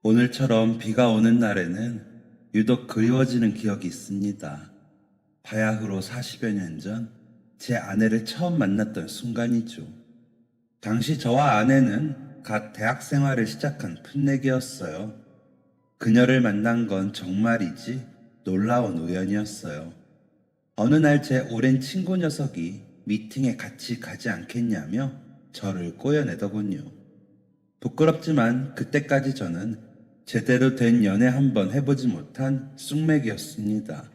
오늘처럼 비가 오는 날에는 유독 그리워지는 기억이 있습니다. 바야흐로 40여 년 전 제 아내를 처음 만났던 순간이죠. 당시 저와 아내는 갓 대학 생활을 시작한 풋내기였어요. 그녀를 만난 건 정말이지 놀라운 우연이었어요. 어느 날 제 오랜 친구 녀석이 미팅에 같이 가지 않겠냐며 저를 꼬여내더군요. 부끄럽지만 그때까지 저는 제대로 된 연애 한번 해보지 못한 쑥맥이었습니다.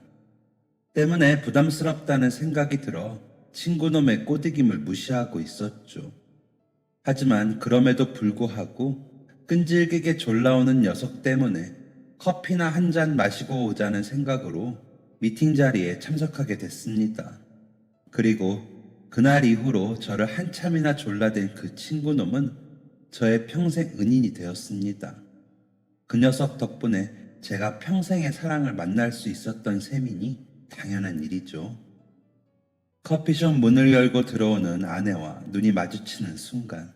때문에 부담스럽다는 생각이 들어 친구놈의 꼬드김을 무시하고 있었죠. 하지만 그럼에도 불구하고 끈질기게 졸라오는 녀석 때문에 커피나 한 잔 마시고 오자는 생각으로 미팅 자리에 참석하게 됐습니다. 그리고 그날 이후로 저를 한참이나 졸라댄 그 친구놈은 저의 평생 은인이 되었습니다. 그 녀석 덕분에 제가 평생의 사랑을 만날 수 있었던 셈이니 당연한 일이죠. 커피숍 문을 열고 들어오는 아내와 눈이 마주치는 순간,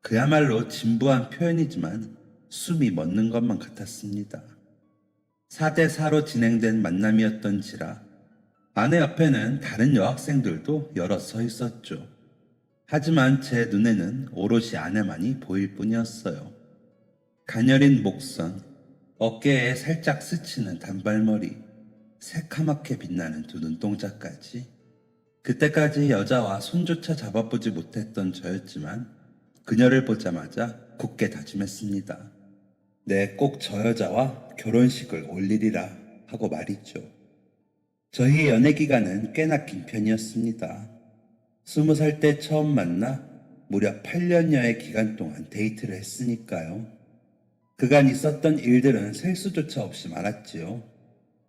그야말로 진부한 표현이지만 숨이 멎는 것만 같았습니다. 4대4로 진행된 만남이었던지라 아내 옆에는 다른 여학생들도 여럿 서 있었죠. 하지만 제 눈에는 오롯이 아내만이 보일 뿐이었어요. 가녀린 목선, 어깨에 살짝 스치는 단발머리, 새카맣게 빛나는 두 눈동자까지. 그때까지 여자와 손조차 잡아보지 못했던 저였지만 그녀를 보자마자 굳게 다짐했습니다. 네, 꼭 저 여자와 결혼식을 올리리라 하고 말이죠. 저희 연애 기간은 꽤나 긴 편이었습니다. 20살 때 처음 만나 무려 8년여의 기간 동안 데이트를 했으니까요. 그간 있었던 일들은 셀 수조차 없이 많았지요.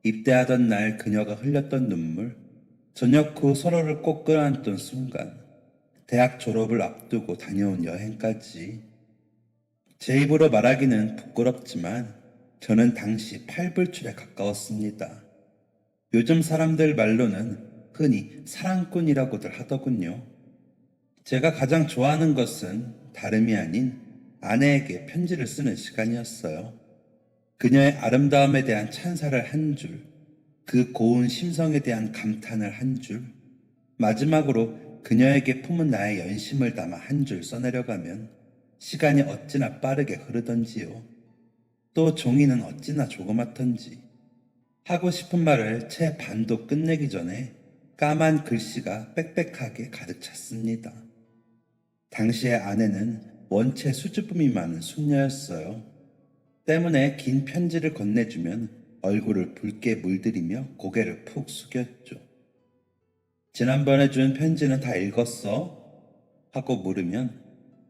입대하던 날 그녀가 흘렸던 눈물, 저녁 후 서로를 꼭 끌어안던 순간, 대학 졸업을 앞두고 다녀온 여행까지. 제 입으로 말하기는 부끄럽지만 저는 당시 팔불출에 가까웠습니다. 요즘 사람들 말로는 흔히 사랑꾼이라고들 하더군요. 제가 가장 좋아하는 것은 다름이 아닌 아내에게 편지를 쓰는 시간이었어요. 그녀의 아름다움에 대한 찬사를 한 줄, 그 고운 심성에 대한 감탄을 한 줄, 마지막으로 그녀에게 품은 나의 연심을 담아 한 줄 써내려가면 시간이 어찌나 빠르게 흐르던지요. 또 종이는 어찌나 조그맣던지. 하고 싶은 말을 채 반도 끝내기 전에 까만 글씨가 빽빽하게 가득 찼습니다. 당시의 아내는 원체 수줍음이 많은 숙녀였어요. 때문에 긴 편지를 건네주면 얼굴을 붉게 물들이며 고개를 푹 숙였죠. 지난번에 준 편지는 다 읽었어? 하고 물으면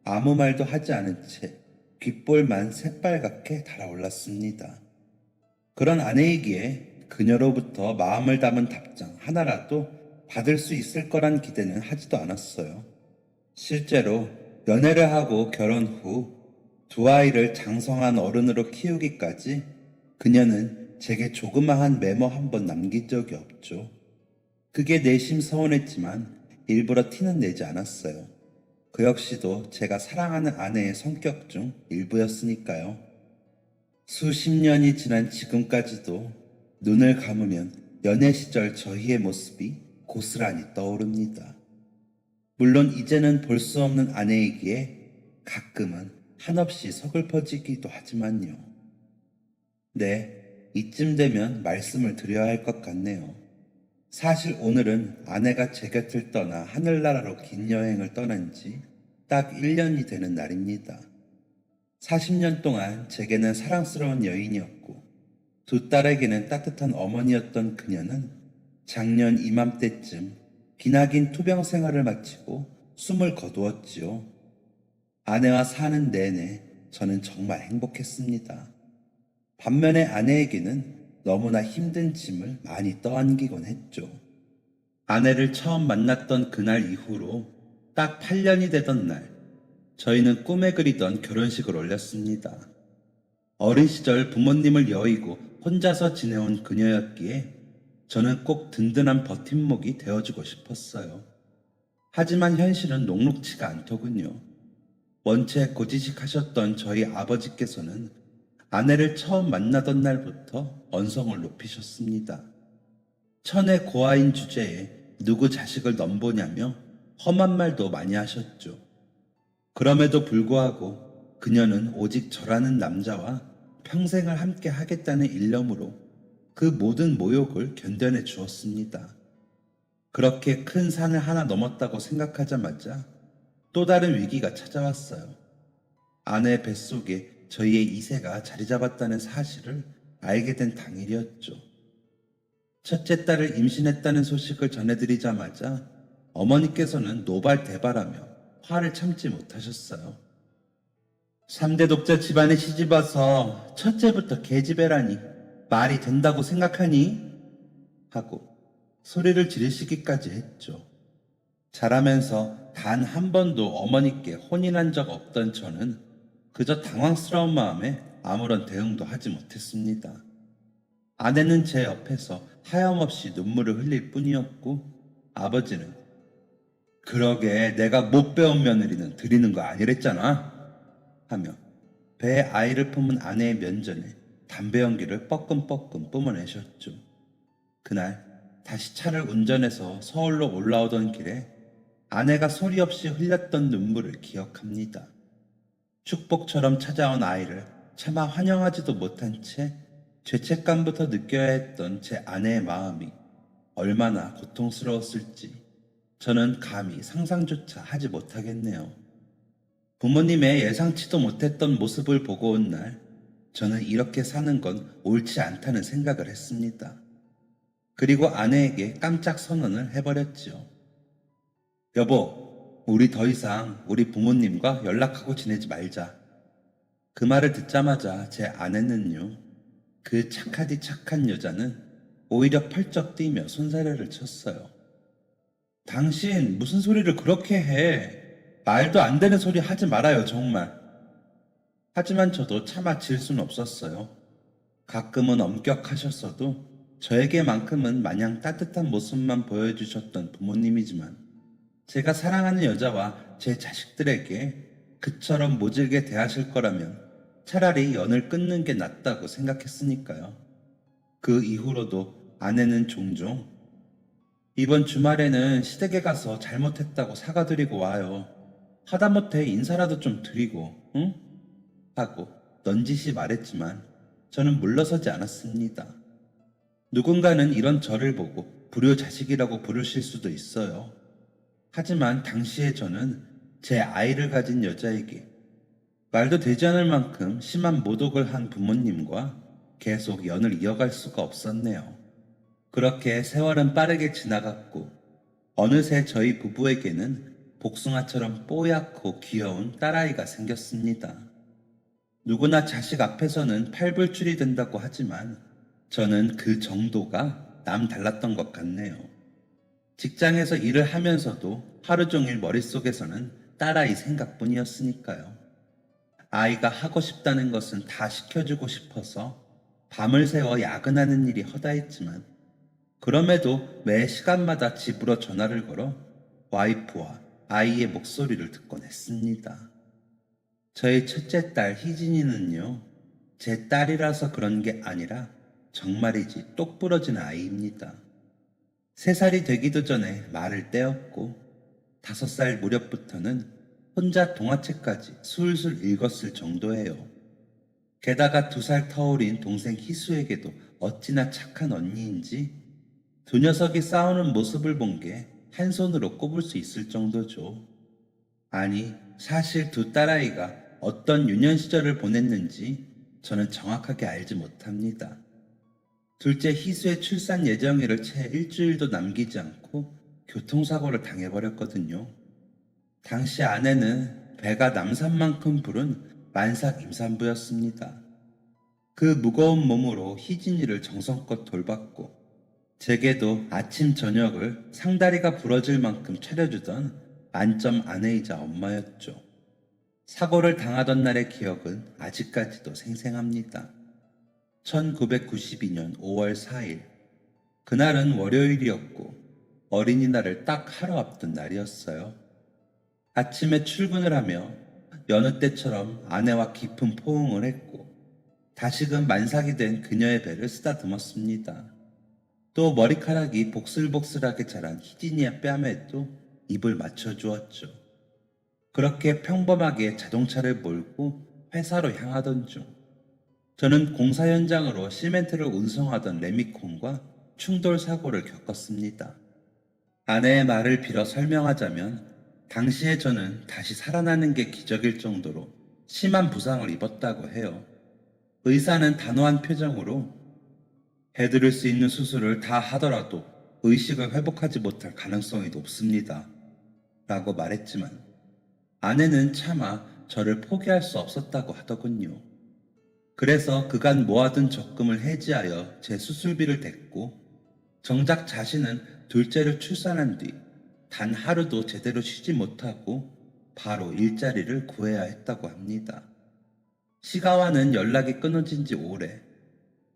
아무 말도 하지 않은 채 귓볼만 새빨갛게 달아올랐습니다. 그런 아내이기에 그녀로부터 마음을 담은 답장 하나라도 받을 수 있을 거란 기대는 하지도 않았어요. 실제로 연애를 하고 결혼 후 두 아이를 장성한 어른으로 키우기까지 그녀는 제게 조그마한 메모 한 번 남긴 적이 없죠. 그게 내심 서운했지만 일부러 티는 내지 않았어요. 그 역시도 제가 사랑하는 아내의 성격 중 일부였으니까요. 수십 년이 지난 지금까지도 눈을 감으면 연애 시절 저희의 모습이 고스란히 떠오릅니다. 물론 이제는 볼 수 없는 아내이기에 가끔은 한없이 서글퍼지기도 하지만요. 네, 이쯤 되면 말씀을 드려야 할 것 같네요. 사실 오늘은 아내가 제 곁을 떠나 하늘나라로 긴 여행을 떠난 지 딱 1년이 되는 날입니다. 40년 동안 제게는 사랑스러운 여인이었고 두 딸에게는 따뜻한 어머니였던 그녀는 작년 이맘때쯤 기나긴 투병 생활을 마치고 숨을 거두었지요. 아내와 사는 내내 저는 정말 행복했습니다. 반면에 아내에게는 너무나 힘든 짐을 많이 떠안기곤 했죠. 아내를 처음 만났던 그날 이후로 딱 8년이 되던 날, 저희는 꿈에 그리던 결혼식을 올렸습니다. 어린 시절 부모님을 여의고 혼자서 지내온 그녀였기에 저는 꼭 든든한 버팀목이 되어주고 싶었어요. 하지만 현실은 녹록치가 않더군요. 원체 고지식하셨던 저희 아버지께서는 아내를 처음 만나던 날부터 언성을 높이셨습니다. 천의 고아인 주제에 누구 자식을 넘보냐며 험한 말도 많이 하셨죠. 그럼에도 불구하고 그녀는 오직 저라는 남자와 평생을 함께 하겠다는 일념으로 그 모든 모욕을 견뎌내 주었습니다. 그렇게 큰 산을 하나 넘었다고 생각하자마자 또 다른 위기가 찾아왔어요. 아내의 뱃속에 저희의 이세가 자리 잡았다는 사실을 알게 된 당일이었죠. 첫째 딸을 임신했다는 소식을 전해드리자마자 어머니께서는 노발대발하며 화를 참지 못하셨어요. 3대 독자 집안에 시집와서 첫째부터 계집애라니 말이 된다고 생각하니? 하고 소리를 지르시기까지 했죠. 자라면서 단 한 번도 어머니께 혼인한 적 없던 저는 그저 당황스러운 마음에 아무런 대응도 하지 못했습니다. 아내는 제 옆에서 하염없이 눈물을 흘릴 뿐이었고 아버지는 그러게 내가 못 배운 며느리는 드리는 거 아니랬잖아 하며 배에 아이를 품은 아내의 면전에 담배 연기를 뻐끔뻐끔 뿜어내셨죠. 그날 다시 차를 운전해서 서울로 올라오던 길에 아내가 소리 없이 흘렸던 눈물을 기억합니다. 축복처럼 찾아온 아이를 차마 환영하지도 못한 채 죄책감부터 느껴야 했던 제 아내의 마음이 얼마나 고통스러웠을지 저는 감히 상상조차 하지 못하겠네요. 부모님의 예상치도 못했던 모습을 보고 온 날, 저는 이렇게 사는 건 옳지 않다는 생각을 했습니다. 그리고 아내에게 깜짝 선언을 해버렸지요. 여보, 우리 더 이상 우리 부모님과 연락하고 지내지 말자. 그 말을 듣자마자 제 아내는요, 그 착하디 착한 여자는 오히려 펄쩍 뛰며 손사래를 쳤어요. 당신 무슨 소리를 그렇게 해? 말도 안 되는 소리 하지 말아요, 정말. 하지만 저도 차마 질 순 없었어요. 가끔은 엄격하셨어도 저에게만큼은 마냥 따뜻한 모습만 보여주셨던 부모님이지만 제가 사랑하는 여자와 제 자식들에게 그처럼 모질게 대하실 거라면 차라리 연을 끊는 게 낫다고 생각했으니까요. 그 이후로도 아내는 종종 이번 주말에는 시댁에 가서 잘못했다고 사과드리고 와요. 하다못해 인사라도 좀 드리고, 응? 하고 넌지시 말했지만 저는 물러서지 않았습니다. 누군가는 이런 저를 보고 불효자식이라고 부르실 수도 있어요. 하지만 당시에 저는 제 아이를 가진 여자에게 말도 되지 않을 만큼 심한 모독을 한 부모님과 계속 연을 이어갈 수가 없었네요. 그렇게 세월은 빠르게 지나갔고 어느새 저희 부부에게는 복숭아처럼 뽀얗고 귀여운 딸아이가 생겼습니다. 누구나 자식 앞에서는 팔불출이 된다고 하지만 저는 그 정도가 남달랐던 것 같네요. 직장에서 일을 하면서도 하루 종일 머릿속에서는 딸아이 생각뿐이었으니까요. 아이가 하고 싶다는 것은 다 시켜주고 싶어서 밤을 새워 야근하는 일이 허다했지만 그럼에도 매 시간마다 집으로 전화를 걸어 와이프와 아이의 목소리를 듣곤 했습니다. 저희 첫째 딸 희진이는요, 제 딸이라서 그런 게 아니라 정말이지 똑부러진 아이입니다. 3살이 되기도 전에 말을 떼었고 5살 무렵부터는 혼자 동화책까지 술술 읽었을 정도예요. 게다가 2살 터울인 동생 희수에게도 어찌나 착한 언니인지 두 녀석이 싸우는 모습을 본 게 한 손으로 꼽을 수 있을 정도죠. 아니, 사실 두 딸아이가 어떤 유년 시절을 보냈는지 저는 정확하게 알지 못합니다. 둘째 희수의 출산 예정일을 채 일주일도 남기지 않고 교통사고를 당해버렸거든요. 당시 아내는 배가 남산만큼 부른 만삭 임산부였습니다. 그 무거운 몸으로 희진이를 정성껏 돌봤고 제게도 아침 저녁을 상다리가 부러질 만큼 차려주던 만점 아내이자 엄마였죠. 사고를 당하던 날의 기억은 아직까지도 생생합니다. 1992년 5월 4일. 그날은 월요일이었고 어린이날을 딱 하루 앞둔 날이었어요. 아침에 출근을 하며 여느 때처럼 아내와 깊은 포옹을 했고 다시금 만삭이 된 그녀의 배를 쓰다듬었습니다. 또 머리카락이 복슬복슬하게 자란 희진이의 뺨에도 입을 맞춰주었죠. 그렇게 평범하게 자동차를 몰고 회사로 향하던 중 저는 공사 현장으로 시멘트를 운송하던 레미콘과 충돌 사고를 겪었습니다. 아내의 말을 빌어 설명하자면 당시에 저는 다시 살아나는 게 기적일 정도로 심한 부상을 입었다고 해요. 의사는 단호한 표정으로 해드릴 수 있는 수술을 다 하더라도 의식을 회복하지 못할 가능성이 높습니다. 라고 말했지만 아내는 차마 저를 포기할 수 없었다고 하더군요. 그래서 그간 모아둔 적금을 해지하여 제 수술비를 댔고 정작 자신은 둘째를 출산한 뒤 단 하루도 제대로 쉬지 못하고 바로 일자리를 구해야 했다고 합니다. 시가와는 연락이 끊어진 지 오래.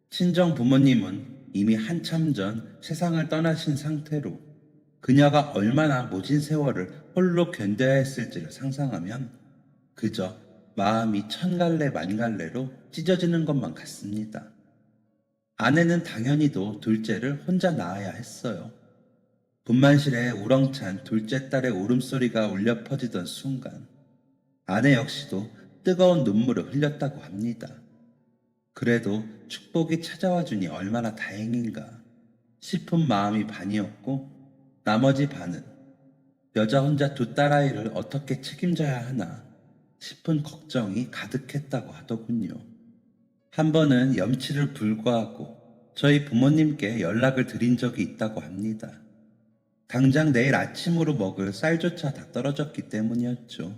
친정 부모님은 이미 한참 전 세상을 떠나신 상태로 그녀가 얼마나 모진 세월을 홀로 견뎌야 했을지를 상상하면 그저 마음이 천갈래 만갈래로 찢어지는 것만 같습니다. 아내는 당연히도 둘째를 혼자 낳아야 했어요. 분만실에 우렁찬 둘째 딸의 울음소리가 울려 퍼지던 순간 아내 역시도 뜨거운 눈물을 흘렸다고 합니다. 그래도 축복이 찾아와 주니 얼마나 다행인가 싶은 마음이 반이었고 나머지 반은 여자 혼자 두 딸아이를 어떻게 책임져야 하나 싶은 걱정이 가득했다고 하더군요. 한 번은 염치를 불구하고 저희 부모님께 연락을 드린 적이 있다고 합니다. 당장 내일 아침으로 먹을 쌀조차 다 떨어졌기 때문이었죠.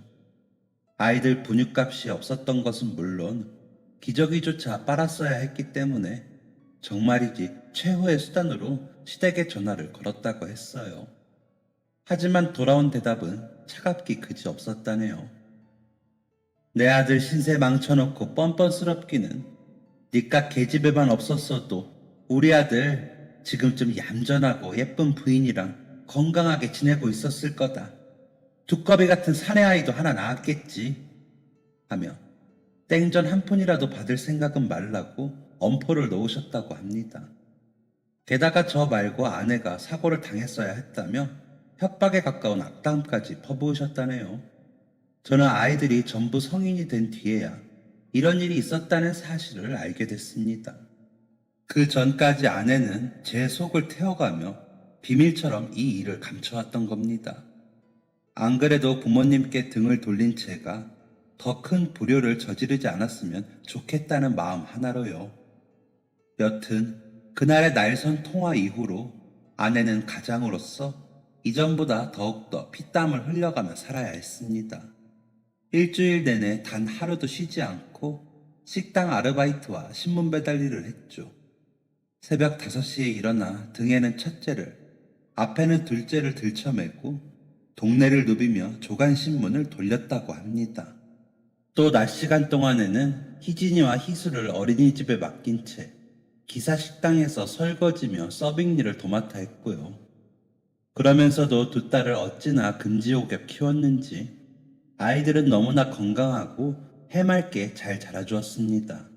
아이들 분유값이 없었던 것은 물론 기저귀조차 빨았어야 했기 때문에 정말이지 최후의 수단으로 시댁에 전화를 걸었다고 했어요. 하지만 돌아온 대답은 차갑기 그지 없었다네요. 내 아들 신세 망쳐놓고 뻔뻔스럽기는 니깟 계집애만 없었어도 우리 아들 지금쯤 얌전하고 예쁜 부인이랑 건강하게 지내고 있었을 거다. 두꺼비 같은 사내 아이도 하나 낳았겠지. 하며 땡전 한 푼이라도 받을 생각은 말라고 엄포를 놓으셨다고 합니다. 게다가 저 말고 아내가 사고를 당했어야 했다며 협박에 가까운 악담까지 퍼부으셨다네요. 저는 아이들이 전부 성인이 된 뒤에야 이런 일이 있었다는 사실을 알게 됐습니다. 그 전까지 아내는 제 속을 태워가며 비밀처럼 이 일을 감춰왔던 겁니다. 안 그래도 부모님께 등을 돌린 제가 더 큰 불효를 저지르지 않았으면 좋겠다는 마음 하나로요. 여튼 그날의 날선 통화 이후로 아내는 가장으로서 이전보다 더욱더 피땀을 흘려가며 살아야 했습니다. 일주일 내내 단 하루도 쉬지 않고 식당 아르바이트와 신문 배달 일을 했죠. 새벽 5시에 일어나 등에는 첫째를, 앞에는 둘째를 들쳐매고 동네를 누비며 조간신문을 돌렸다고 합니다. 또 낮 시간 동안에는 희진이와 희수를 어린이집에 맡긴 채 기사 식당에서 설거지며 서빙 일을 도맡아 했고요. 그러면서도 두 딸을 어찌나 금지옥에 키웠는지 아이들은 너무나 건강하고 해맑게 잘 자라주었습니다.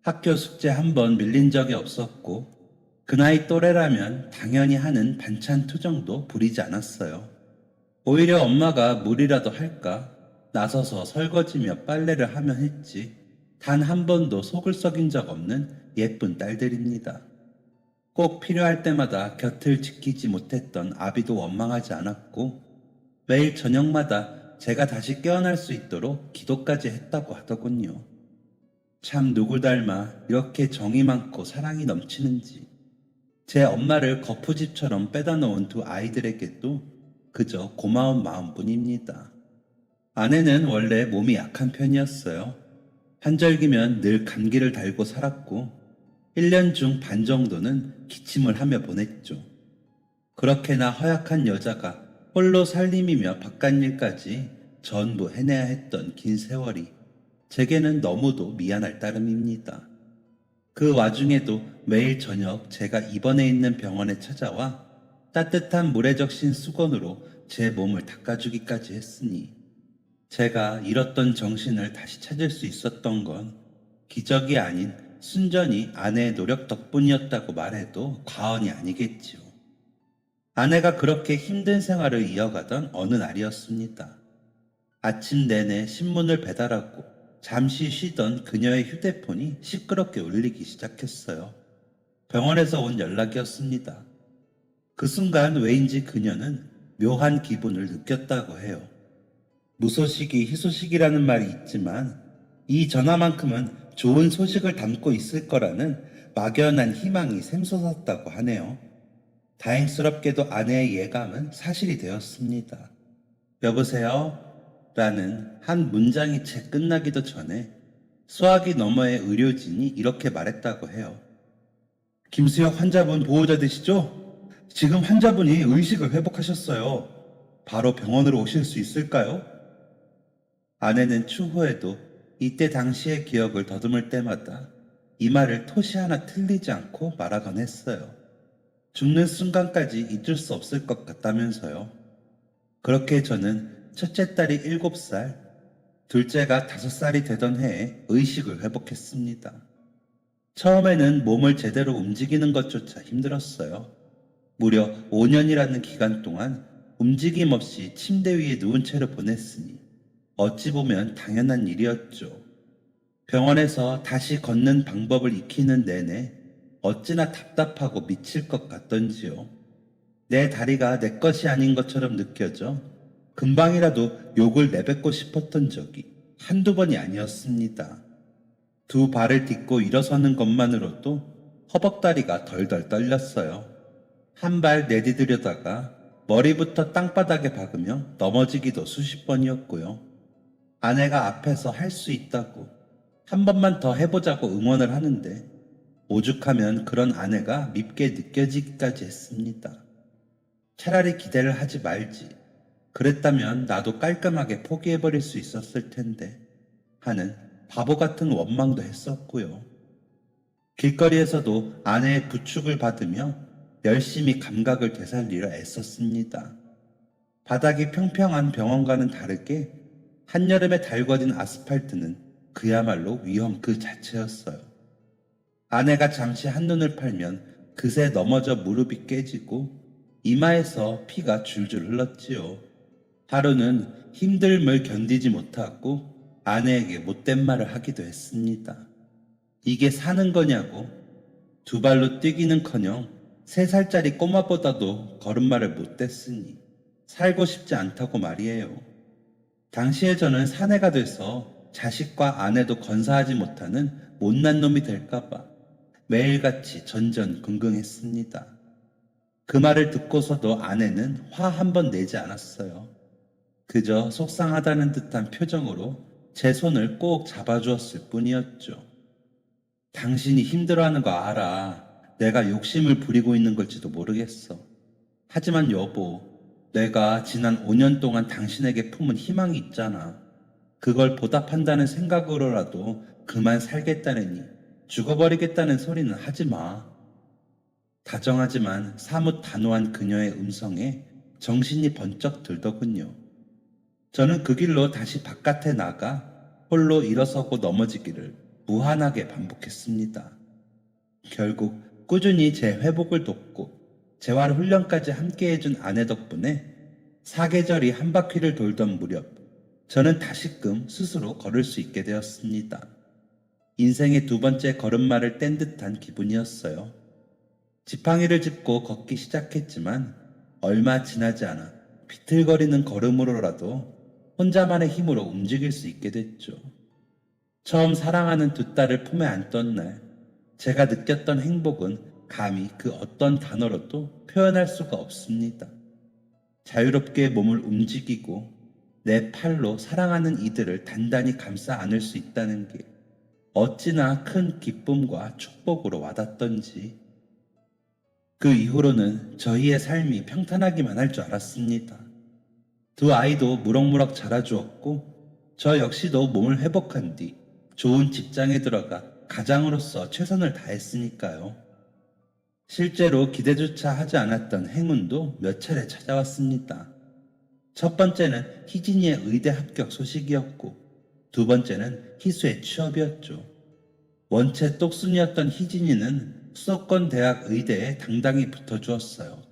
학교 숙제 한 번 밀린 적이 없었고 그 나이 또래라면 당연히 하는 반찬 투정도 부리지 않았어요. 오히려 엄마가 무리라도 할까 나서서 설거지며 빨래를 하며 했지 단 한 번도 속을 썩인 적 없는 예쁜 딸들입니다. 꼭 필요할 때마다 곁을 지키지 못했던 아비도 원망하지 않았고 매일 저녁마다 제가 다시 깨어날 수 있도록 기도까지 했다고 하더군요. 참 누굴 닮아 이렇게 정이 많고 사랑이 넘치는지 제 엄마를 거푸집처럼 빼다 놓은 두 아이들에게도 그저 고마운 마음뿐입니다. 아내는 원래 몸이 약한 편이었어요. 환절기면 늘 감기를 달고 살았고 1년 중 반 정도는 기침을 하며 보냈죠. 그렇게나 허약한 여자가 홀로 살림이며 바깥일까지 전부 해내야 했던 긴 세월이 제게는 너무도 미안할 따름입니다. 그 와중에도 매일 저녁 제가 입원해 있는 병원에 찾아와 따뜻한 물에 적신 수건으로 제 몸을 닦아주기까지 했으니 제가 잃었던 정신을 다시 찾을 수 있었던 건 기적이 아닌 순전히 아내의 노력 덕분이었다고 말해도 과언이 아니겠지요. 아내가 그렇게 힘든 생활을 이어가던 어느 날이었습니다. 아침 내내 신문을 배달하고 잠시 쉬던 그녀의 휴대폰이 시끄럽게 울리기 시작했어요. 병원에서 온 연락이었습니다. 그 순간 왜인지 그녀는 묘한 기분을 느꼈다고 해요. 무소식이 희소식이라는 말이 있지만 이 전화만큼은 좋은 소식을 담고 있을 거라는 막연한 희망이 샘솟았다고 하네요. 다행스럽게도 아내의 예감은 사실이 되었습니다. 여보세요? 라는 한 문장이 채 끝나기도 전에 수화기 너머의 의료진이 이렇게 말했다고 해요. 김수혁 환자분 보호자 되시죠? 지금 환자분이 의식을 회복하셨어요. 바로 병원으로 오실 수 있을까요? 아내는 추후에도 이때 당시의 기억을 더듬을 때마다 이 말을 토시 하나 틀리지 않고 말하곤 했어요. 죽는 순간까지 잊을 수 없을 것 같다면서요. 그렇게 저는 첫째 딸이 7살, 둘째가 5살이 되던 해에 의식을 회복했습니다. 처음에는 몸을 제대로 움직이는 것조차 힘들었어요. 무려 5년이라는 기간 동안 움직임 없이 침대 위에 누운 채로 보냈으니 어찌 보면 당연한 일이었죠. 병원에서 다시 걷는 방법을 익히는 내내 어찌나 답답하고 미칠 것 같던지요. 내 다리가 내 것이 아닌 것처럼 느껴져 금방이라도 욕을 내뱉고 싶었던 적이 한두 번이 아니었습니다. 두 발을 딛고 일어서는 것만으로도 허벅다리가 덜덜 떨렸어요. 한 발 내디디려다가 머리부터 땅바닥에 박으며 넘어지기도 수십 번이었고요. 아내가 앞에서 할 수 있다고 한 번만 더 해보자고 응원을 하는데 오죽하면 그런 아내가 밉게 느껴지기까지 했습니다. 차라리 기대를 하지 말지. 그랬다면 나도 깔끔하게 포기해버릴 수 있었을 텐데 하는 바보 같은 원망도 했었고요. 길거리에서도 아내의 부축을 받으며 열심히 감각을 되살리려 애썼습니다. 바닥이 평평한 병원과는 다르게 한여름에 달궈진 아스팔트는 그야말로 위험 그 자체였어요. 아내가 잠시 한눈을 팔면 그새 넘어져 무릎이 깨지고 이마에서 피가 줄줄 흘렀지요. 하루는 힘듦을 견디지 못하고 아내에게 못된 말을 하기도 했습니다. 이게 사는 거냐고. 두 발로 뛰기는커녕 3살짜리 꼬마보다도 걸음마를 못 뗐으니 살고 싶지 않다고 말이에요. 당시에 저는 사내가 돼서 자식과 아내도 건사하지 못하는 못난 놈이 될까봐 매일같이 전전긍긍했습니다. 그 말을 듣고서도 아내는 화 한 번 내지 않았어요. 그저 속상하다는 듯한 표정으로 제 손을 꼭 잡아주었을 뿐이었죠. 당신이 힘들어하는 거 알아. 내가 욕심을 부리고 있는 걸지도 모르겠어. 하지만 여보, 내가 지난 5년 동안 당신에게 품은 희망이 있잖아. 그걸 보답한다는 생각으로라도 그만 살겠다느니 죽어버리겠다는 소리는 하지 마. 다정하지만 사뭇 단호한 그녀의 음성에 정신이 번쩍 들더군요. 저는 그 길로 다시 바깥에 나가 홀로 일어서고 넘어지기를 무한하게 반복했습니다. 결국 꾸준히 제 회복을 돕고 재활 훈련까지 함께 해준 아내 덕분에 사계절이 한 바퀴를 돌던 무렵 저는 다시금 스스로 걸을 수 있게 되었습니다. 인생의 2번째 걸음마를 뗀 듯한 기분이었어요. 지팡이를 짚고 걷기 시작했지만 얼마 지나지 않아 비틀거리는 걸음으로라도 혼자만의 힘으로 움직일 수 있게 됐죠. 처음 사랑하는 2딸을 품에 안던 날 제가 느꼈던 행복은 감히 그 어떤 단어로도 표현할 수가 없습니다. 자유롭게 몸을 움직이고 내 팔로 사랑하는 이들을 단단히 감싸 안을 수 있다는 게 어찌나 큰 기쁨과 축복으로 와닿던지. 그 이후로는 저희의 삶이 평탄하기만 할 줄 알았습니다. 2 아이도 무럭무럭 자라주었고 저 역시도 몸을 회복한 뒤 좋은 직장에 들어가 가장으로서 최선을 다했으니까요. 실제로 기대조차 하지 않았던 행운도 몇 차례 찾아왔습니다. 첫 번째는 희진이의 의대 합격 소식이었고 2번째는 희수의 취업이었죠. 원체 똑순이었던 희진이는 수도권 대학 의대에 당당히 붙어주었어요.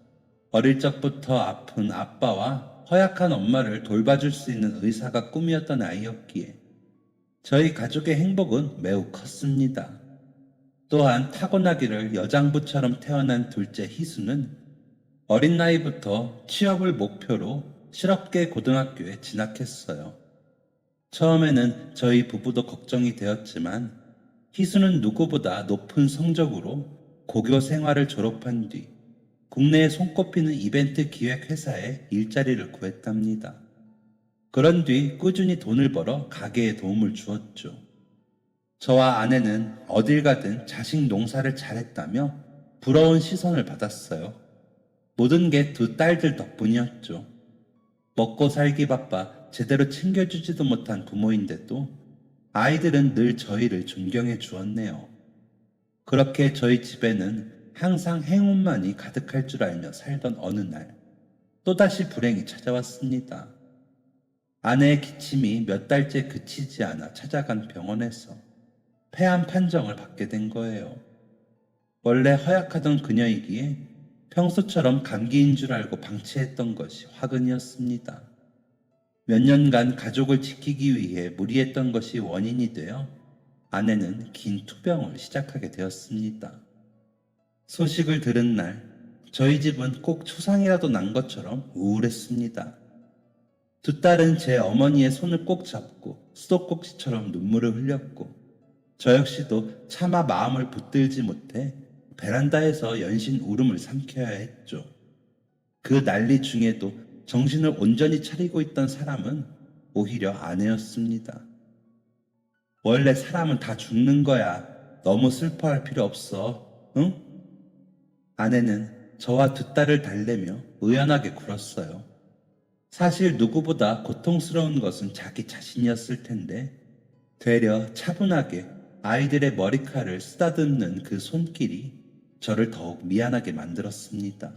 어릴 적부터 아픈 아빠와 허약한 엄마를 돌봐줄 수 있는 의사가 꿈이었던 아이였기에 저희 가족의 행복은 매우 컸습니다. 또한 타고나기를 여장부처럼 태어난 둘째 희수는 어린 나이부터 취업을 목표로 실업계 고등학교에 진학했어요. 처음에는 저희 부부도 걱정이 되었지만 희수는 누구보다 높은 성적으로 고교 생활을 졸업한 뒤 국내에 손꼽히는 이벤트 기획 회사에 일자리를 구했답니다. 그런 뒤 꾸준히 돈을 벌어 가게에 도움을 주었죠. 저와 아내는 어딜 가든 자식 농사를 잘했다며 부러운 시선을 받았어요. 모든 게 두 딸들 덕분이었죠. 먹고 살기 바빠 제대로 챙겨주지도 못한 부모인데도 아이들은 늘 저희를 존경해 주었네요. 그렇게 저희 집에는 항상 행운만이 가득할 줄 알며 살던 어느 날, 또다시 불행이 찾아왔습니다. 아내의 기침이 몇 달째 그치지 않아 찾아간 병원에서 폐암 판정을 받게 된 거예요. 원래 허약하던 그녀이기에 평소처럼 감기인 줄 알고 방치했던 것이 화근이었습니다. 몇 년간 가족을 지키기 위해 무리했던 것이 원인이 되어 아내는 긴 투병을 시작하게 되었습니다. 소식을 들은 날 저희 집은 꼭 초상이라도 난 것처럼 우울했습니다. 두 딸은 제 어머니의 손을 꼭 잡고 수도꼭지처럼 눈물을 흘렸고 저 역시도 차마 마음을 붙들지 못해 베란다에서 연신 울음을 삼켜야 했죠. 그 난리 중에도 정신을 온전히 차리고 있던 사람은 오히려 아내였습니다. 원래 사람은 다 죽는 거야. 너무 슬퍼할 필요 없어. 응? 아내는 저와 두 딸을 달래며 의연하게 굴었어요. 사실 누구보다 고통스러운 것은 자기 자신이었을 텐데 되려 차분하게 아이들의 머리칼을 쓰다듬는 그 손길이 저를 더욱 미안하게 만들었습니다.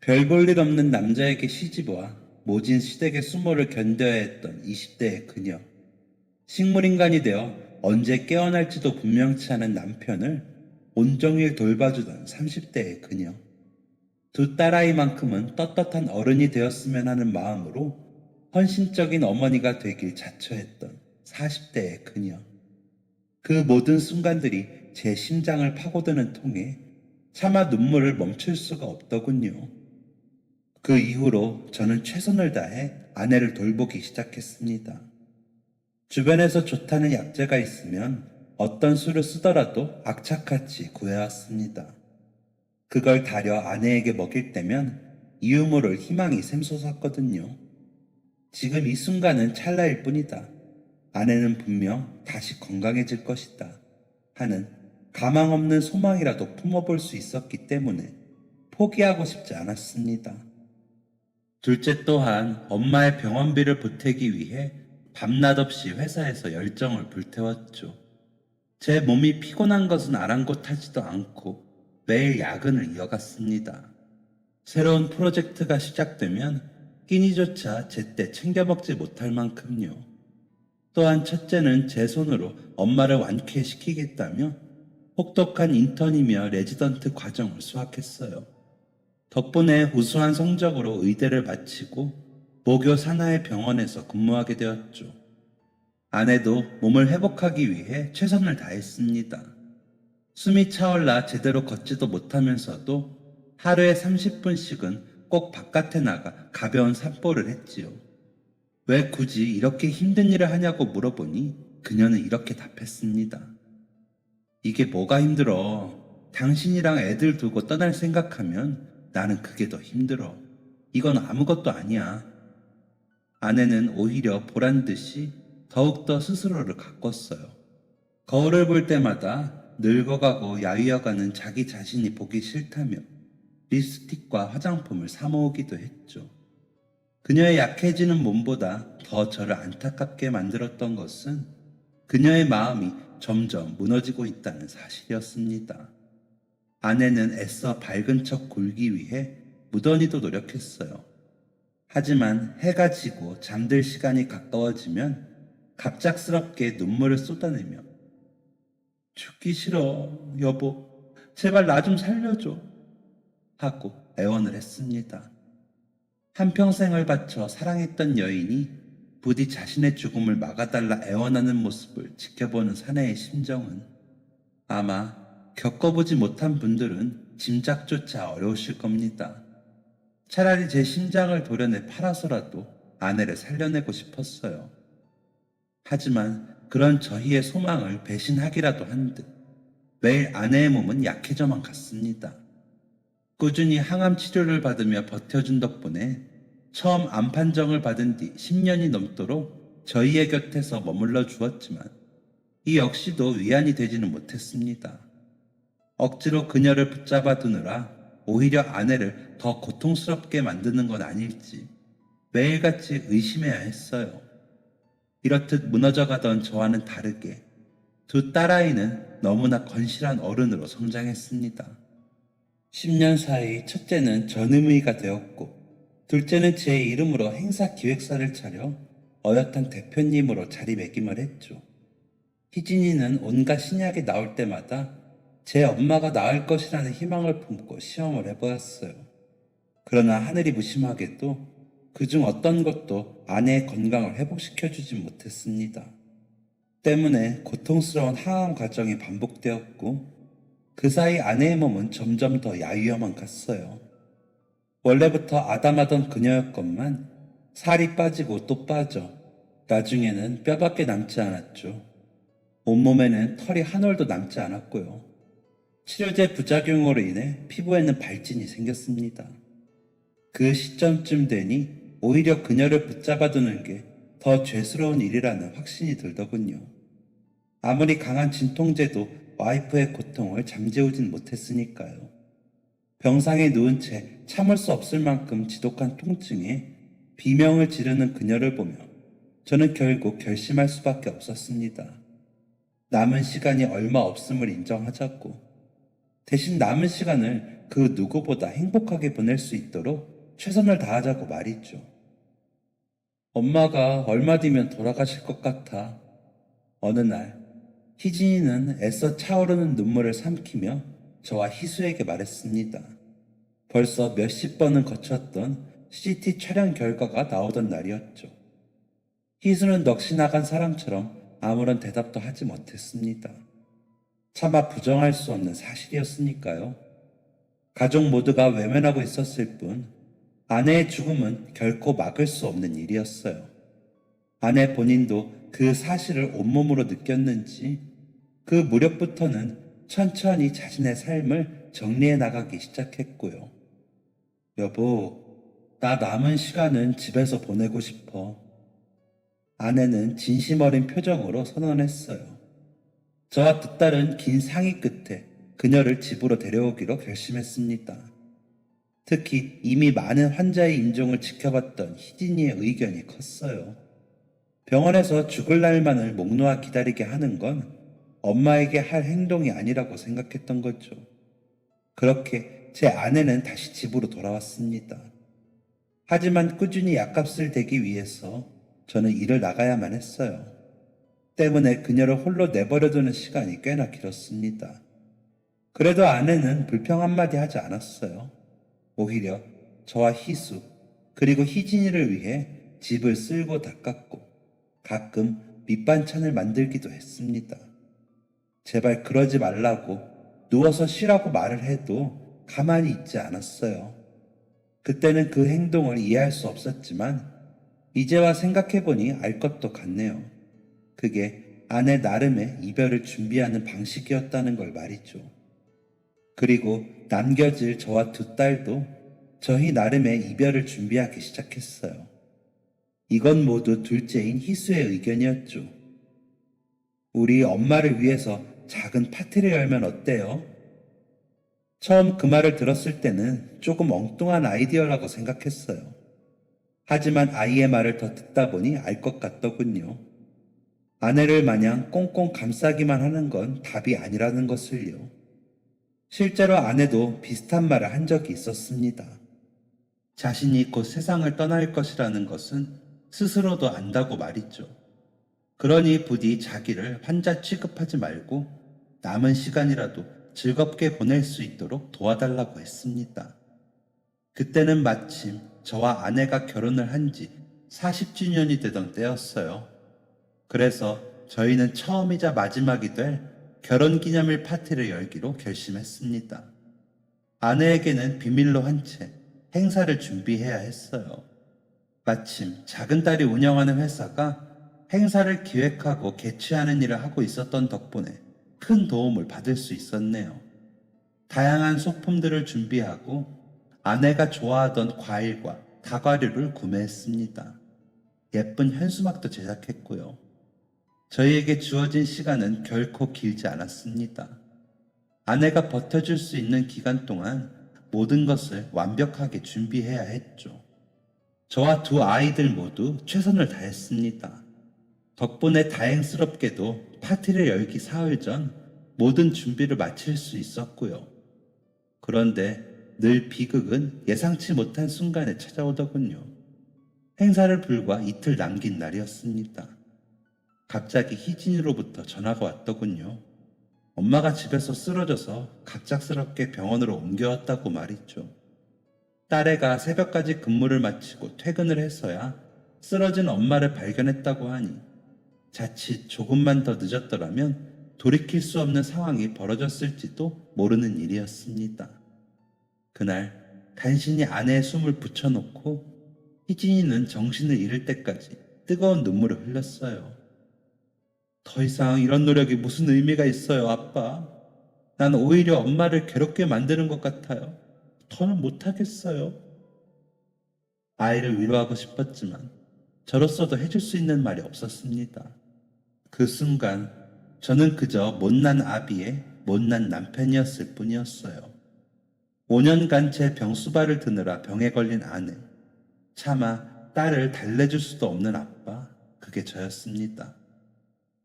별 볼 일 없는 남자에게 시집와 모진 시댁의 수모를 견뎌야 했던 20대의 그녀. 식물인간이 되어 언제 깨어날지도 분명치 않은 남편을 온종일 돌봐주던 30대의 그녀. 두 딸아이만큼은 떳떳한 어른이 되었으면 하는 마음으로 헌신적인 어머니가 되길 자처했던 40대의 그녀. 그 모든 순간들이 제 심장을 파고드는 통에 차마 눈물을 멈출 수가 없더군요. 그 이후로 저는 최선을 다해 아내를 돌보기 시작했습니다. 주변에서 좋다는 약재가 있으면 어떤 수를 쓰더라도 악착같이 구해왔습니다. 그걸 다려 아내에게 먹일 때면 이유 모를 희망이 샘솟았거든요. 지금 이 순간은 찰나일 뿐이다. 아내는 분명 다시 건강해질 것이다. 하는 가망 없는 소망이라도 품어볼 수 있었기 때문에 포기하고 싶지 않았습니다. 둘째 또한 엄마의 병원비를 보태기 위해 밤낮 없이 회사에서 열정을 불태웠죠. 제 몸이 피곤한 것은 아랑곳하지도 않고 매일 야근을 이어갔습니다. 새로운 프로젝트가 시작되면 끼니조차 제때 챙겨 먹지 못할 만큼요. 또한 첫째는 제 손으로 엄마를 완쾌시키겠다며 혹독한 인턴이며 레지던트 과정을 수학했어요. 덕분에 우수한 성적으로 의대를 마치고 모교 산하의 병원에서 근무하게 되었죠. 아내도 몸을 회복하기 위해 최선을 다했습니다. 숨이 차올라 제대로 걷지도 못하면서도 하루에 30분씩은 꼭 바깥에 나가 가벼운 산보를 했지요. 왜 굳이 이렇게 힘든 일을 하냐고 물어보니 그녀는 이렇게 답했습니다. 이게 뭐가 힘들어? 당신이랑 애들 두고 떠날 생각하면 나는 그게 더 힘들어. 이건 아무것도 아니야. 아내는 오히려 보란 듯이 더욱더 스스로를 가꿨어요. 거울을 볼 때마다 늙어가고 야위어가는 자기 자신이 보기 싫다며 립스틱과 화장품을 사 모으기도 했죠. 그녀의 약해지는 몸보다 더 저를 안타깝게 만들었던 것은 그녀의 마음이 점점 무너지고 있다는 사실이었습니다. 아내는 애써 밝은 척 굴기 위해 무던히도 노력했어요. 하지만 해가 지고 잠들 시간이 가까워지면 갑작스럽게 눈물을 쏟아내며 죽기 싫어, 여보. 제발 나 좀 살려줘. 하고 애원을 했습니다. 한평생을 바쳐 사랑했던 여인이 부디 자신의 죽음을 막아달라 애원하는 모습을 지켜보는 사내의 심정은 아마 겪어보지 못한 분들은 짐작조차 어려우실 겁니다. 차라리 제 심장을 도려내 팔아서라도 아내를 살려내고 싶었어요. 하지만 그런 저희의 소망을 배신하기라도 한 듯 매일 아내의 몸은 약해져만 갔습니다. 꾸준히 항암 치료를 받으며 버텨준 덕분에 처음 암 판정을 받은 뒤 10년이 넘도록 저희의 곁에서 머물러 주었지만 이 역시도 위안이 되지는 못했습니다. 억지로 그녀를 붙잡아 두느라 오히려 아내를 더 고통스럽게 만드는 건 아닐지 매일같이 의심해야 했어요. 이렇듯 무너져가던 저와는 다르게 두 딸아이는 너무나 건실한 어른으로 성장했습니다. 10년 사이 첫째는 전의무이가 되었고 둘째는 제 이름으로 행사 기획사를 차려 어엿한 대표님으로 자리매김을 했죠. 희진이는 온갖 신약이 나올 때마다 제 엄마가 나을 것이라는 희망을 품고 시험을 해보았어요. 그러나 하늘이 무심하게도 그중 어떤 것도 아내의 건강을 회복시켜주지 못했습니다. 때문에 고통스러운 항암 과정이 반복되었고 그 사이 아내의 몸은 점점 더 야위어만 갔어요. 원래부터 아담하던 그녀였건만 살이 빠지고 또 빠져 나중에는 뼈밖에 남지 않았죠. 온몸에는 털이 한 올도 남지 않았고요. 치료제 부작용으로 인해 피부에는 발진이 생겼습니다. 그 시점쯤 되니 오히려 그녀를 붙잡아두는 게 더 죄스러운 일이라는 확신이 들더군요. 아무리 강한 진통제도 와이프의 고통을 잠재우진 못했으니까요. 병상에 누운 채 참을 수 없을 만큼 지독한 통증에 비명을 지르는 그녀를 보며 저는 결국 결심할 수밖에 없었습니다. 남은 시간이 얼마 없음을 인정하자고 대신 남은 시간을 그 누구보다 행복하게 보낼 수 있도록 최선을 다하자고 말이죠. 엄마가 얼마 뒤면 돌아가실 것 같아. 어느 날 희진이는 애써 차오르는 눈물을 삼키며 저와 희수에게 말했습니다. 벌써 몇십 번은 거쳤던 CT 촬영 결과가 나오던 날이었죠. 희수는 넋이 나간 사람처럼 아무런 대답도 하지 못했습니다. 차마 부정할 수 없는 사실이었으니까요. 가족 모두가 외면하고 있었을 뿐 아내의 죽음은 결코 막을 수 없는 일이었어요. 아내 본인도 그 사실을 온몸으로 느꼈는지 그 무렵부터는 천천히 자신의 삶을 정리해 나가기 시작했고요. 여보, 나 남은 시간은 집에서 보내고 싶어. 아내는 진심 어린 표정으로 선언했어요. 저와 두 딸은 긴 상의 끝에 그녀를 집으로 데려오기로 결심했습니다. 특히 이미 많은 환자의 임종을 지켜봤던 희진이의 의견이 컸어요. 병원에서 죽을 날만을 목 놓아 기다리게 하는 건 엄마에게 할 행동이 아니라고 생각했던 거죠. 그렇게 제 아내는 다시 집으로 돌아왔습니다. 하지만 꾸준히 약값을 대기 위해서 저는 일을 나가야만 했어요. 때문에 그녀를 홀로 내버려두는 시간이 꽤나 길었습니다. 그래도 아내는 불평 한마디 하지 않았어요. 오히려 저와 희수 그리고 희진이를 위해 집을 쓸고 닦았고 가끔 밑반찬을 만들기도 했습니다. 제발 그러지 말라고 누워서 쉬라고 말을 해도 가만히 있지 않았어요. 그때는 그 행동을 이해할 수 없었지만 이제와 생각해보니 알 것도 같네요. 그게 아내 나름의 이별을 준비하는 방식이었다는 걸 말이죠. 그리고 남겨질 저와 두 딸도 저희 나름의 이별을 준비하기 시작했어요. 이건 모두 둘째인 희수의 의견이었죠. 우리 엄마를 위해서 작은 파티를 열면 어때요? 처음 그 말을 들었을 때는 조금 엉뚱한 아이디어라고 생각했어요. 하지만 아이의 말을 더 듣다 보니 알 것 같더군요. 아내를 마냥 꽁꽁 감싸기만 하는 건 답이 아니라는 것을요. 실제로 아내도 비슷한 말을 한 적이 있었습니다. 자신이 곧 세상을 떠날 것이라는 것은 스스로도 안다고 말이죠. 그러니 부디 자기를 환자 취급하지 말고 남은 시간이라도 즐겁게 보낼 수 있도록 도와달라고 했습니다. 그때는 마침 저와 아내가 결혼을 한 지 40주년이 되던 때였어요. 그래서 저희는 처음이자 마지막이 될 결혼기념일 파티를 열기로 결심했습니다. 아내에게는 비밀로 한 채 행사를 준비해야 했어요. 마침 작은 딸이 운영하는 회사가 행사를 기획하고 개최하는 일을 하고 있었던 덕분에 큰 도움을 받을 수 있었네요. 다양한 소품들을 준비하고 아내가 좋아하던 과일과 다과류를 구매했습니다. 예쁜 현수막도 제작했고요. 저희에게 주어진 시간은 결코 길지 않았습니다. 아내가 버텨줄 수 있는 기간 동안 모든 것을 완벽하게 준비해야 했죠. 저와 두 아이들 모두 최선을 다했습니다. 덕분에 다행스럽게도 파티를 열기 사흘 전 모든 준비를 마칠 수 있었고요. 그런데 늘 비극은 예상치 못한 순간에 찾아오더군요. 행사를 불과 이틀 남긴 날이었습니다. 갑자기 희진이로부터 전화가 왔더군요. 엄마가 집에서 쓰러져서 갑작스럽게 병원으로 옮겨왔다고 말이죠. 딸애가 새벽까지 근무를 마치고 퇴근을 해서야 쓰러진 엄마를 발견했다고 하니 자칫 조금만 더 늦었더라면 돌이킬 수 없는 상황이 벌어졌을지도 모르는 일이었습니다. 그날 간신히 아내의 숨을 붙여놓고 희진이는 정신을 잃을 때까지 뜨거운 눈물을 흘렸어요. 더 이상 이런 노력이 무슨 의미가 있어요, 아빠. 난 오히려 엄마를 괴롭게 만드는 것 같아요. 더는 못하겠어요. 아이를 위로하고 싶었지만 저로서도 해줄 수 있는 말이 없었습니다. 그 순간 저는 그저 못난 아비의 못난 남편이었을 뿐이었어요. 5년간 제 병수발을 드느라 병에 걸린 아내, 차마 딸을 달래줄 수도 없는 아빠, 그게 저였습니다.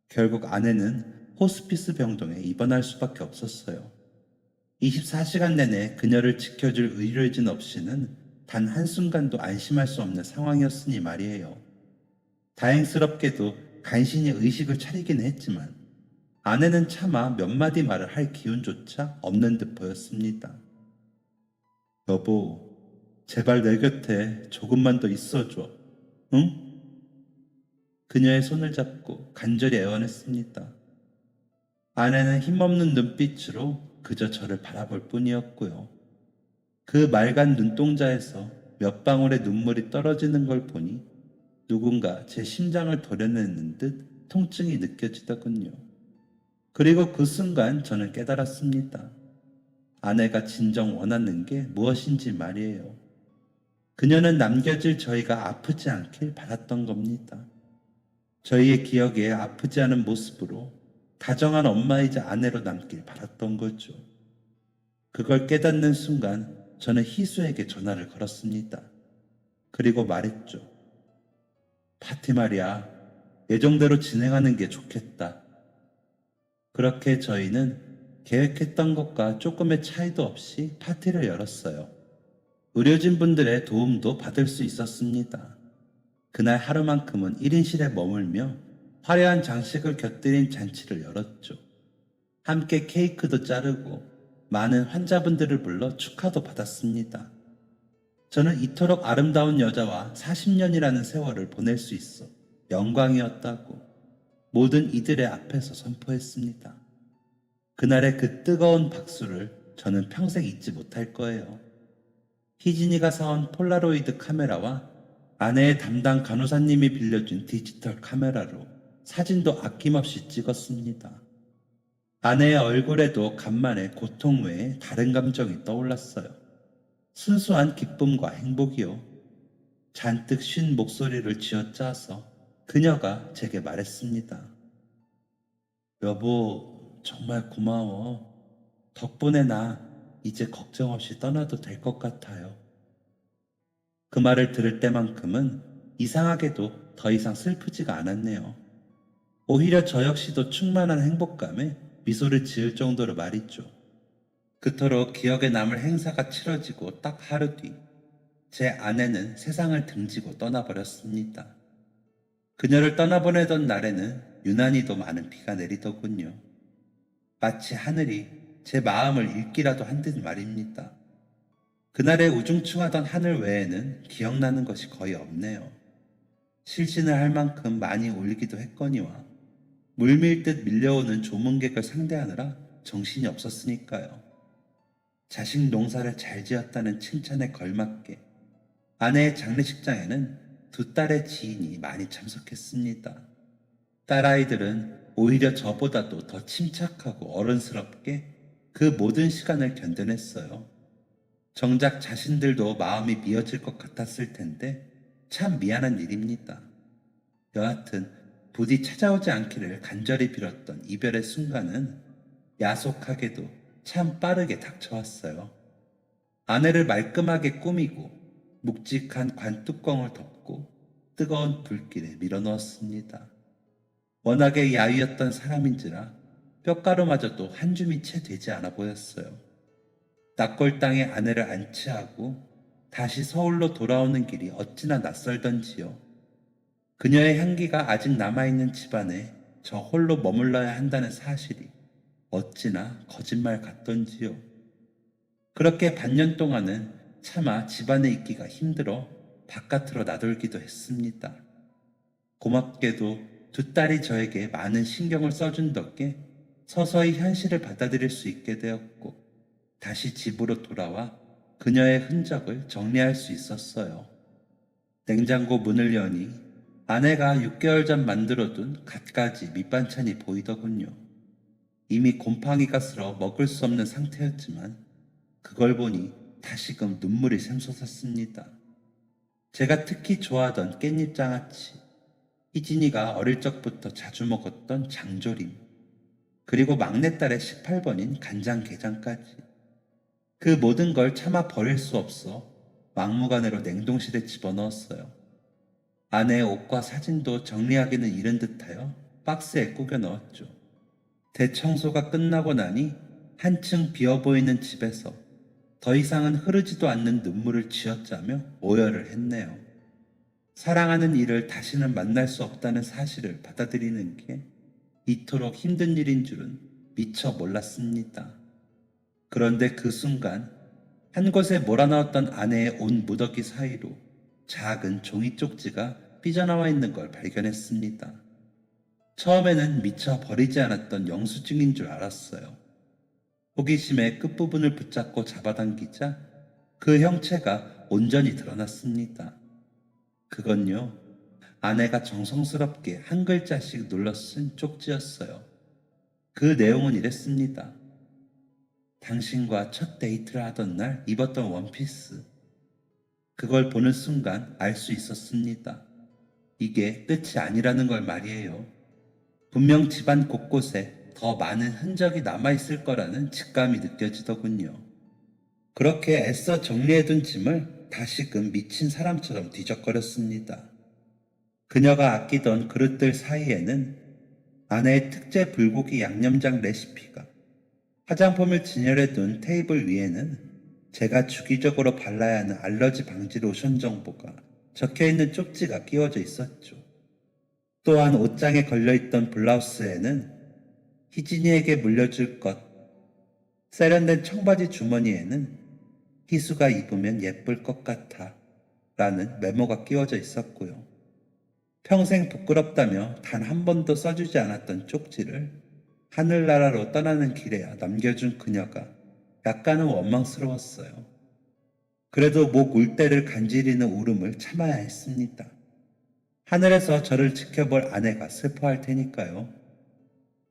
결국 아내는 호스피스 병동에 입원할 수밖에 없었어요. 24시간 내내 그녀를 지켜줄 의료진 없이는 단 한순간도 안심할 수 없는 상황이었으니 말이에요. 다행스럽게도 간신히 의식을 차리긴 했지만 아내는 차마 몇 마디 말을 할 기운조차 없는 듯 보였습니다. 여보, 제발 내 곁에 조금만 더 있어줘. 응? 그녀의 손을 잡고 간절히 애원했습니다. 아내는 힘없는 눈빛으로 그저 저를 바라볼 뿐이었고요. 그 맑은 눈동자에서 몇 방울의 눈물이 떨어지는 걸 보니 누군가 제 심장을 도려내는 듯 통증이 느껴지더군요. 그리고 그 순간 저는 깨달았습니다. 아내가 진정 원하는 게 무엇인지 말이에요. 그녀는 남겨질 저희가 아프지 않길 바랐던 겁니다. 저희의 기억에 아프지 않은 모습으로 다정한 엄마이자 아내로 남길 바랐던 거죠. 그걸 깨닫는 순간 저는 희수에게 전화를 걸었습니다. 그리고 말했죠. 파티 말이야, 예정대로 진행하는 게 좋겠다. 그렇게 저희는 계획했던 것과 조금의 차이도 없이 파티를 열었어요. 의료진 분들의 도움도 받을 수 있었습니다. 그날 하루만큼은 1인실에 머물며 화려한 장식을 곁들인 잔치를 열었죠. 함께 케이크도 자르고 많은 환자분들을 불러 축하도 받았습니다. 저는 이토록 아름다운 여자와 40년이라는 세월을 보낼 수 있어 영광이었다고 모든 이들의 앞에서 선포했습니다. 그날의 그 뜨거운 박수를 저는 평생 잊지 못할 거예요. 희진이가 사온 폴라로이드 카메라와 아내의 담당 간호사님이 빌려준 디지털 카메라로 사진도 아낌없이 찍었습니다. 아내의 얼굴에도 간만에 고통 외에 다른 감정이 떠올랐어요. 순수한 기쁨과 행복이요. 잔뜩 쉰 목소리를 쥐어짜서 그녀가 제게 말했습니다. 여보, 정말 고마워. 덕분에 나 이제 걱정 없이 떠나도 될 것 같아요. 그 말을 들을 때만큼은 이상하게도 더 이상 슬프지가 않았네요. 오히려 저 역시도 충만한 행복감에 미소를 지을 정도로 말이죠. 그토록 기억에 남을 행사가 치러지고 딱 하루 뒤, 제 아내는 세상을 등지고 떠나버렸습니다. 그녀를 떠나보내던 날에는 유난히도 많은 비가 내리더군요. 마치 하늘이 제 마음을 읽기라도 한 듯 말입니다. 그날의 우중충하던 하늘 외에는 기억나는 것이 거의 없네요. 실신을 할 만큼 많이 울기도 했거니와 물밀듯 밀려오는 조문객을 상대하느라 정신이 없었으니까요. 자식 농사를 잘 지었다는 칭찬에 걸맞게 아내의 장례식장에는 두 딸의 지인이 많이 참석했습니다. 딸아이들은 오히려 저보다도 더 침착하고 어른스럽게 그 모든 시간을 견뎌냈어요. 정작 자신들도 마음이 미어질 것 같았을 텐데 참 미안한 일입니다. 여하튼 부디 찾아오지 않기를 간절히 빌었던 이별의 순간은 야속하게도 참 빠르게 닥쳐왔어요. 아내를 말끔하게 꾸미고 묵직한 관뚜껑을 덮고 뜨거운 불길에 밀어넣었습니다. 워낙에 야위었던 사람인지라 뼈가루마저도 한 줌이 채 되지 않아 보였어요. 납골당에 아내를 안치하고 다시 서울로 돌아오는 길이 어찌나 낯설던지요. 그녀의 향기가 아직 남아있는 집안에 저 홀로 머물러야 한다는 사실이 어찌나 거짓말 같던지요. 그렇게 반년 동안은 차마 집안에 있기가 힘들어 바깥으로 나돌기도 했습니다. 고맙게도 두 딸이 저에게 많은 신경을 써준 덕에 서서히 현실을 받아들일 수 있게 되었고 다시 집으로 돌아와 그녀의 흔적을 정리할 수 있었어요. 냉장고 문을 여니 아내가 6개월 전 만들어둔 갖가지 밑반찬이 보이더군요. 이미 곰팡이가 슬어 먹을 수 없는 상태였지만 그걸 보니 다시금 눈물이 샘솟았습니다. 제가 특히 좋아하던 깻잎 장아찌, 희진이가 어릴 적부터 자주 먹었던 장조림, 그리고 막내딸의 18번인 간장게장까지. 그 모든 걸 차마 버릴 수 없어 막무가내로 냉동실에 집어넣었어요. 아내의 옷과 사진도 정리하기는 이른 듯하여 박스에 꾸겨 넣었죠. 대청소가 끝나고 나니 한층 비어보이는 집에서 더 이상은 흐르지도 않는 눈물을 쥐어짜며 오열을 했네요. 사랑하는 이를 다시는 만날 수 없다는 사실을 받아들이는 게 이토록 힘든 일인 줄은 미처 몰랐습니다. 그런데 그 순간 한 곳에 몰아넣었던 아내의 옷 무더기 사이로 작은 종이 쪽지가 삐져나와 있는 걸 발견했습니다. 처음에는 미처 버리지 않았던 영수증인 줄 알았어요. 호기심에 끝부분을 붙잡고 잡아당기자 그 형체가 온전히 드러났습니다. 그건요, 아내가 정성스럽게 한 글자씩 눌러 쓴 쪽지였어요. 그 내용은 이랬습니다. 당신과 첫 데이트를 하던 날 입었던 원피스. 그걸 보는 순간 알 수 있었습니다. 이게 끝이 아니라는 걸 말이에요. 분명 집안 곳곳에 더 많은 흔적이 남아있을 거라는 직감이 느껴지더군요. 그렇게 애써 정리해둔 짐을 다시금 미친 사람처럼 뒤적거렸습니다. 그녀가 아끼던 그릇들 사이에는 아내의 특제 불고기 양념장 레시피가, 화장품을 진열해둔 테이블 위에는 제가 주기적으로 발라야 하는 알러지 방지 로션 정보가 적혀있는 쪽지가 끼워져 있었죠. 또한 옷장에 걸려있던 블라우스에는 희진이에게 물려줄 것, 세련된 청바지 주머니에는 희수가 입으면 예쁠 것 같아 라는 메모가 끼워져 있었고요. 평생 부끄럽다며 단 한 번도 써주지 않았던 쪽지를 하늘나라로 떠나는 길에야 남겨준 그녀가 약간은 원망스러웠어요. 그래도 목 울 때를 간지리는 울음을 참아야 했습니다. 하늘에서 저를 지켜볼 아내가 슬퍼할 테니까요.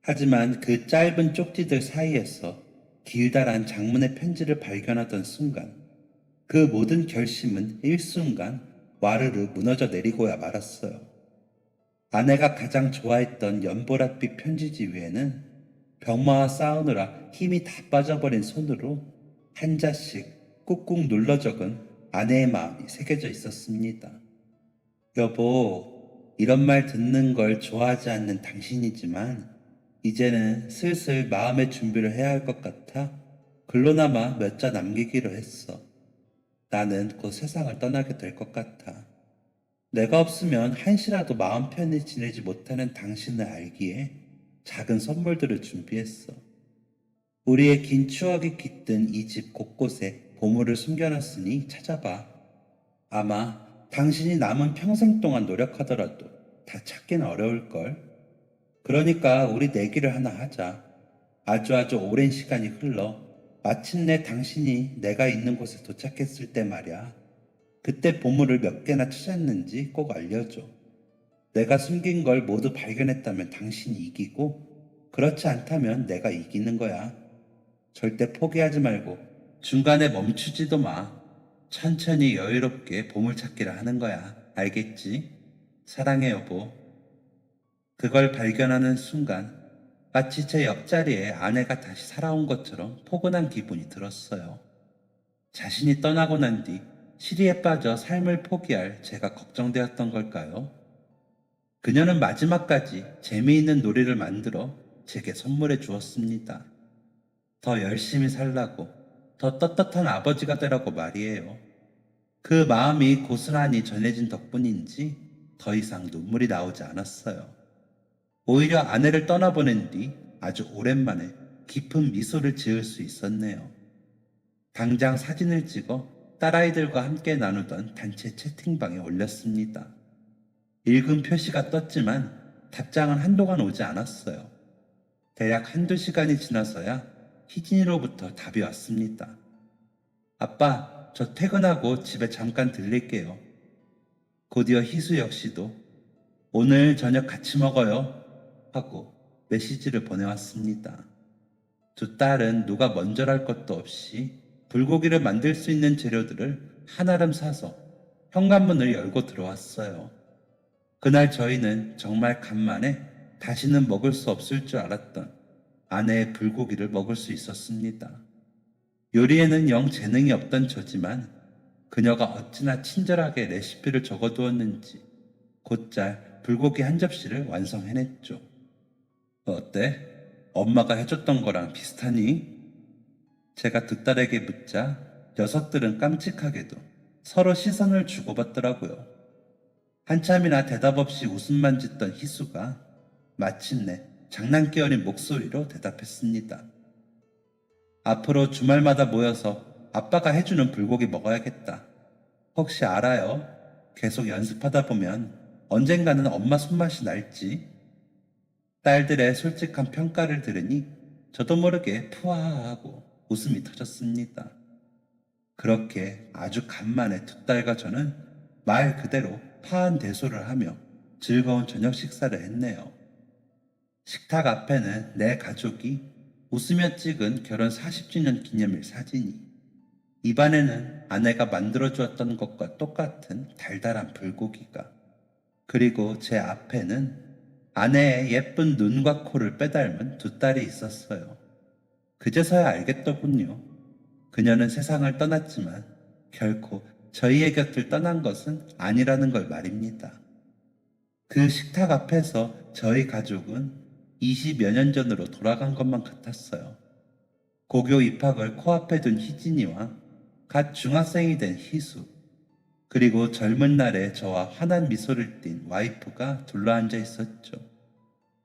하지만 그 짧은 쪽지들 사이에서 길다란 장문의 편지를 발견하던 순간 그 모든 결심은 일순간 와르르 무너져 내리고야 말았어요. 아내가 가장 좋아했던 연보랏빛 편지지 위에는 병마와 싸우느라 힘이 다 빠져버린 손으로 한자씩 꾹꾹 눌러 적은 아내의 마음이 새겨져 있었습니다. 여보, 이런 말 듣는 걸 좋아하지 않는 당신이지만 이제는 슬슬 마음의 준비를 해야 할 것 같아 글로나마 몇 자 남기기로 했어. 나는 곧 세상을 떠나게 될 것 같아. 내가 없으면 한시라도 마음 편히 지내지 못하는 당신을 알기에 작은 선물들을 준비했어. 우리의 긴 추억이 깃든 이 집 곳곳에 보물을 숨겨놨으니 찾아봐. 아마 당신이 남은 평생 동안 노력하더라도 다 찾긴 어려울걸. 그러니까 우리 내기를 하나 하자. 아주 오랜 시간이 흘러 마침내 당신이 내가 있는 곳에 도착했을 때 말이야. 그때 보물을 몇 개나 찾았는지 꼭 알려줘. 내가 숨긴 걸 모두 발견했다면 당신이 이기고, 그렇지 않다면 내가 이기는 거야. 절대 포기하지 말고 중간에 멈추지도 마. 천천히 여유롭게 보물찾기를 하는 거야. 알겠지? 사랑해, 여보. 그걸 발견하는 순간 마치 제 옆자리에 아내가 다시 살아온 것처럼 포근한 기분이 들었어요. 자신이 떠나고 난 뒤 시리에 빠져 삶을 포기할 제가 걱정되었던 걸까요? 그녀는 마지막까지 재미있는 놀이를 만들어 제게 선물해 주었습니다. 더 열심히 살라고, 더 떳떳한 아버지가 되라고 말이에요. 그 마음이 고스란히 전해진 덕분인지 더 이상 눈물이 나오지 않았어요. 오히려 아내를 떠나보낸 뒤 아주 오랜만에 깊은 미소를 지을 수 있었네요. 당장 사진을 찍어 딸아이들과 함께 나누던 단체 채팅방에 올렸습니다. 읽은 표시가 떴지만 답장은 한동안 오지 않았어요. 대략 한두 시간이 지나서야 희진이로부터 답이 왔습니다. 아빠, 저 퇴근하고 집에 잠깐 들릴게요. 곧이어 희수 역시도 오늘 저녁 같이 먹어요 하고 메시지를 보내왔습니다. 두 딸은 누가 먼저랄 것도 없이 불고기를 만들 수 있는 재료들을 한아름 사서 현관문을 열고 들어왔어요. 그날 저희는 정말 간만에 다시는 먹을 수 없을 줄 알았던 아내의 불고기를 먹을 수 있었습니다. 요리에는 영 재능이 없던 저지만 그녀가 어찌나 친절하게 레시피를 적어두었는지 곧잘 불고기 한 접시를 완성해냈죠. 어때? 엄마가 해줬던 거랑 비슷하니? 제가 두 딸에게 묻자 녀석들은 깜찍하게도 서로 시선을 주고받더라고요. 한참이나 대답 없이 웃음만 짓던 희수가 마침내 장난기 어린 목소리로 대답했습니다. 앞으로 주말마다 모여서 아빠가 해주는 불고기 먹어야겠다. 혹시 알아요? 계속 연습하다 보면 언젠가는 엄마 손맛이 날지. 딸들의 솔직한 평가를 들으니 저도 모르게 푸하하고 웃음이 터졌습니다. 그렇게 아주 간만에 두 딸과 저는 말 그대로 파한대소를 하며 즐거운 저녁 식사를 했네요. 식탁 앞에는 내 가족이 웃으며 찍은 결혼 40주년 기념일 사진이, 입안에는 아내가 만들어주었던 것과 똑같은 달달한 불고기가, 그리고 제 앞에는 아내의 예쁜 눈과 코를 빼닮은 두 딸이 있었어요. 그제서야 알겠더군요. 그녀는 세상을 떠났지만 결코 저희의 곁을 떠난 것은 아니라는 걸 말입니다. 그 식탁 앞에서 저희 가족은 20여 년 전으로 돌아간 것만 같았어요. 고교 입학을 코앞에 둔 희진이와 갓 중학생이 된 희수, 그리고 젊은 날에 저와 환한 미소를 띤 와이프가 둘러앉아 있었죠.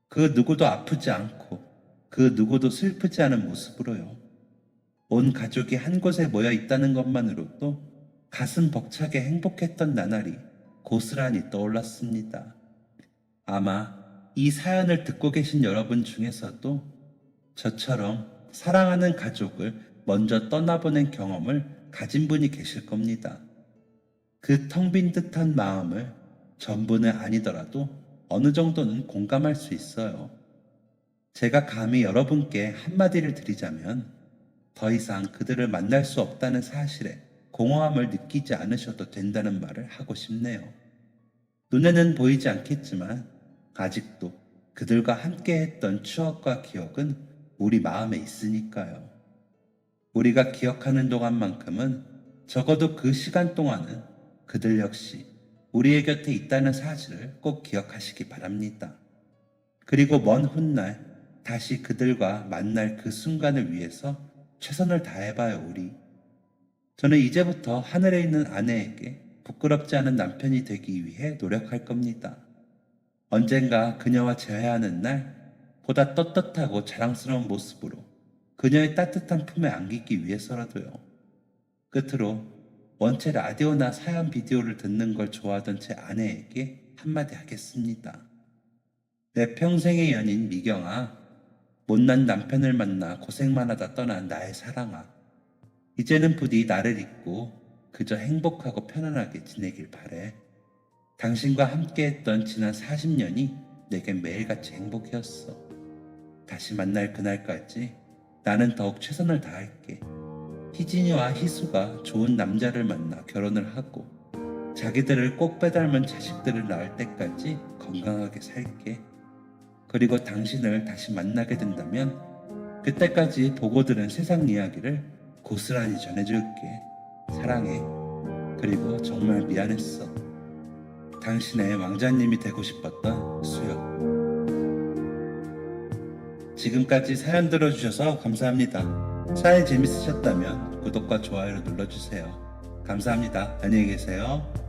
그 누구도 아프지 않고 그 누구도 슬프지 않은 모습으로요. 온 가족이 한 곳에 모여 있다는 것만으로도 가슴 벅차게 행복했던 나날이 고스란히 떠올랐습니다. 아마 이 사연을 듣고 계신 여러분 중에서도 저처럼 사랑하는 가족을 먼저 떠나보낸 경험을 가진 분이 계실 겁니다. 그 텅 빈 듯한 마음을 전부는 아니더라도 어느 정도는 공감할 수 있어요. 제가 감히 여러분께 한마디를 드리자면 더 이상 그들을 만날 수 없다는 사실에 공허함을 느끼지 않으셔도 된다는 말을 하고 싶네요. 눈에는 보이지 않겠지만 아직도 그들과 함께 했던 추억과 기억은 우리 마음에 있으니까요. 우리가 기억하는 동안만큼은 적어도 그 시간 동안은 그들 역시 우리의 곁에 있다는 사실을 꼭 기억하시기 바랍니다. 그리고 먼 훗날 다시 그들과 만날 그 순간을 위해서 최선을 다해봐요, 우리. 저는 이제부터 하늘에 있는 아내에게 부끄럽지 않은 남편이 되기 위해 노력할 겁니다. 언젠가 그녀와 재회하는 날 보다 떳떳하고 자랑스러운 모습으로 그녀의 따뜻한 품에 안기기 위해서라도요. 끝으로 원체 라디오나 사연 비디오를 듣는 걸 좋아하던 제 아내에게 한마디 하겠습니다. 내 평생의 연인 미경아, 못난 남편을 만나 고생만 하다 떠난 나의 사랑아. 이제는 부디 나를 잊고 그저 행복하고 편안하게 지내길 바래. 당신과 함께했던 지난 40년이 내겐 매일같이 행복이었어. 다시 만날 그날까지 나는 더욱 최선을 다할게. 희진이와 희수가 좋은 남자를 만나 결혼을 하고 자기들을 꼭 빼닮은 자식들을 낳을 때까지 건강하게 살게. 그리고 당신을 다시 만나게 된다면 그때까지 보고 들은 세상 이야기를 고스란히 전해줄게. 사랑해. 그리고 정말 미안했어. 당신의 왕자님이 되고 싶었던 수혁. 지금까지 사연 들어주셔서 감사합니다. 사연 재밌으셨다면 구독과 좋아요를 눌러주세요. 감사합니다. 안녕히 계세요.